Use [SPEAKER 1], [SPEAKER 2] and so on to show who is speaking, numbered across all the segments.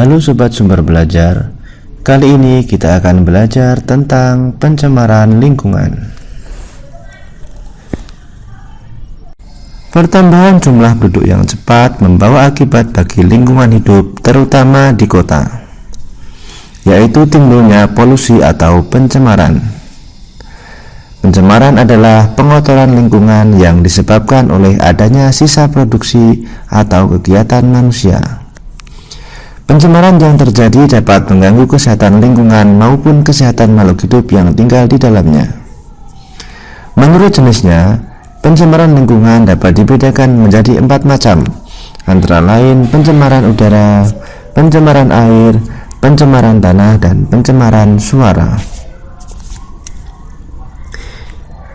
[SPEAKER 1] Halo Sobat Sumber Belajar, kali ini kita akan belajar tentang pencemaran lingkungan. Pertambahan jumlah penduduk yang cepat membawa akibat bagi lingkungan hidup, terutama di kota, yaitu timbulnya polusi atau pencemaran. Pencemaran adalah pengotoran lingkungan yang disebabkan oleh adanya sisa produksi atau kegiatan manusia. Pencemaran yang terjadi dapat mengganggu kesehatan lingkungan maupun kesehatan makhluk hidup yang tinggal di dalamnya. Menurut jenisnya, pencemaran lingkungan dapat dibedakan menjadi 4 macam, antara lain pencemaran udara, pencemaran air, pencemaran tanah, dan pencemaran suara.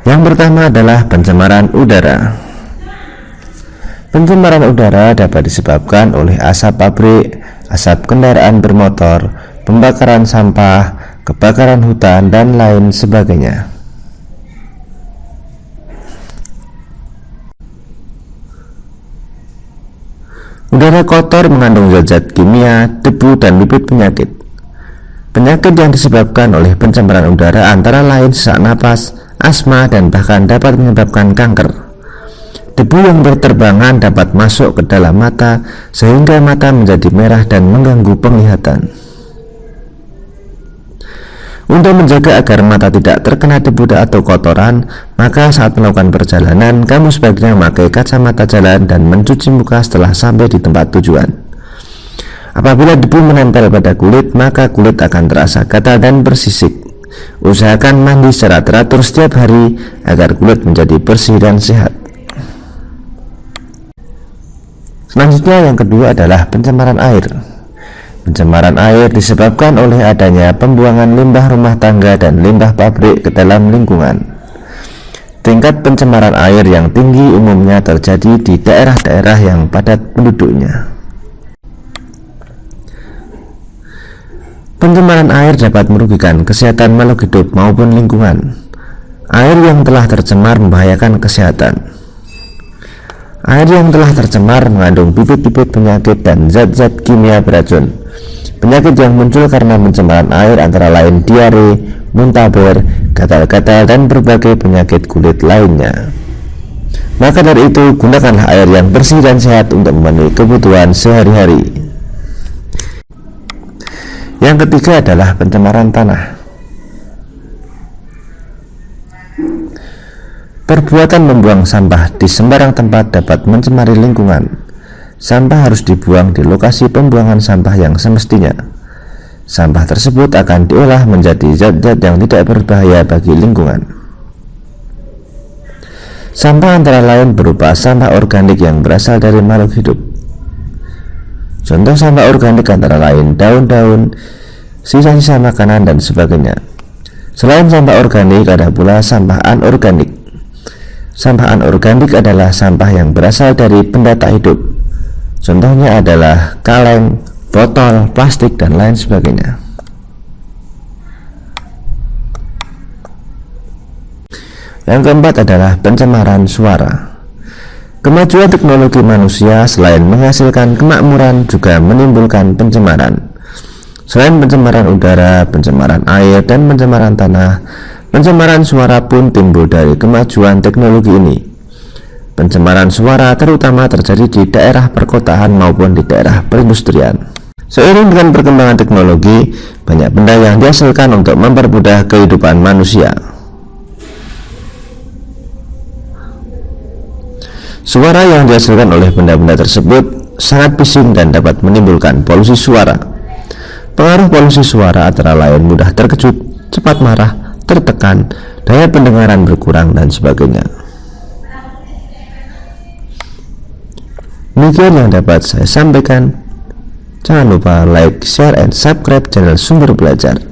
[SPEAKER 1] Yang pertama adalah pencemaran udara. Pencemaran udara dapat disebabkan oleh asap pabrik, asap kendaraan bermotor, pembakaran sampah, kebakaran hutan, dan lain sebagainya. Udara kotor mengandung zat-zat kimia, debu, dan bibit penyakit. Penyakit yang disebabkan oleh pencemaran udara antara lain sesak napas, asma, dan bahkan dapat menyebabkan kanker. Debu yang berterbangan dapat masuk ke dalam mata sehingga mata menjadi merah dan mengganggu penglihatan. Untuk menjaga agar mata tidak terkena debu atau kotoran, maka saat melakukan perjalanan, kamu sebaiknya memakai kacamata jalan dan mencuci muka setelah sampai di tempat tujuan. Apabila debu menempel pada kulit, maka kulit akan terasa gatal dan bersisik. Usahakan mandi secara teratur setiap hari agar kulit menjadi bersih dan sehat. Selanjutnya, yang kedua adalah pencemaran air. Pencemaran air disebabkan oleh adanya pembuangan limbah rumah tangga dan limbah pabrik ke dalam lingkungan. Tingkat pencemaran air yang tinggi umumnya terjadi di daerah-daerah yang padat penduduknya. Pencemaran air dapat merugikan kesehatan makhluk hidup maupun lingkungan. Air yang telah tercemar membahayakan kesehatan. Air yang telah tercemar mengandung bibit-bibit penyakit dan zat-zat kimia beracun. Penyakit yang muncul karena pencemaran air antara lain diare, muntaber, gatal-gatal, dan berbagai penyakit kulit lainnya. Maka dari itu, gunakanlah air yang bersih dan sehat untuk memenuhi kebutuhan sehari-hari. Yang ketiga adalah pencemaran tanah. Perbuatan membuang sampah di sembarang tempat dapat mencemari lingkungan. Sampah harus dibuang di lokasi pembuangan sampah yang semestinya. Sampah tersebut akan diolah menjadi zat-zat yang tidak berbahaya bagi lingkungan. Sampah antara lain berupa sampah organik yang berasal dari makhluk hidup. Contoh sampah organik antara lain daun-daun, sisa-sisa makanan, dan sebagainya. Selain sampah organik, ada pula sampah anorganik. Sampah anorganik adalah sampah yang berasal dari benda tak hidup. Contohnya adalah kaleng, botol, plastik, dan lain sebagainya. Yang keempat adalah pencemaran suara. Kemajuan teknologi manusia selain menghasilkan kemakmuran juga menimbulkan pencemaran. Selain pencemaran udara, pencemaran air, dan pencemaran tanah, pencemaran suara pun timbul dari kemajuan teknologi ini. Pencemaran suara terutama terjadi di daerah perkotaan maupun di daerah perindustrian. Seiring dengan perkembangan teknologi, banyak benda yang dihasilkan untuk mempermudah kehidupan manusia. Suara yang dihasilkan oleh benda-benda tersebut sangat bising dan dapat menimbulkan polusi suara. Pengaruh polusi suara antara lain mudah terkejut, cepat marah, tertekan, daya pendengaran berkurang, dan sebagainya. Demikian yang dapat saya sampaikan. Jangan lupa like, share, and subscribe channel Sumber Belajar.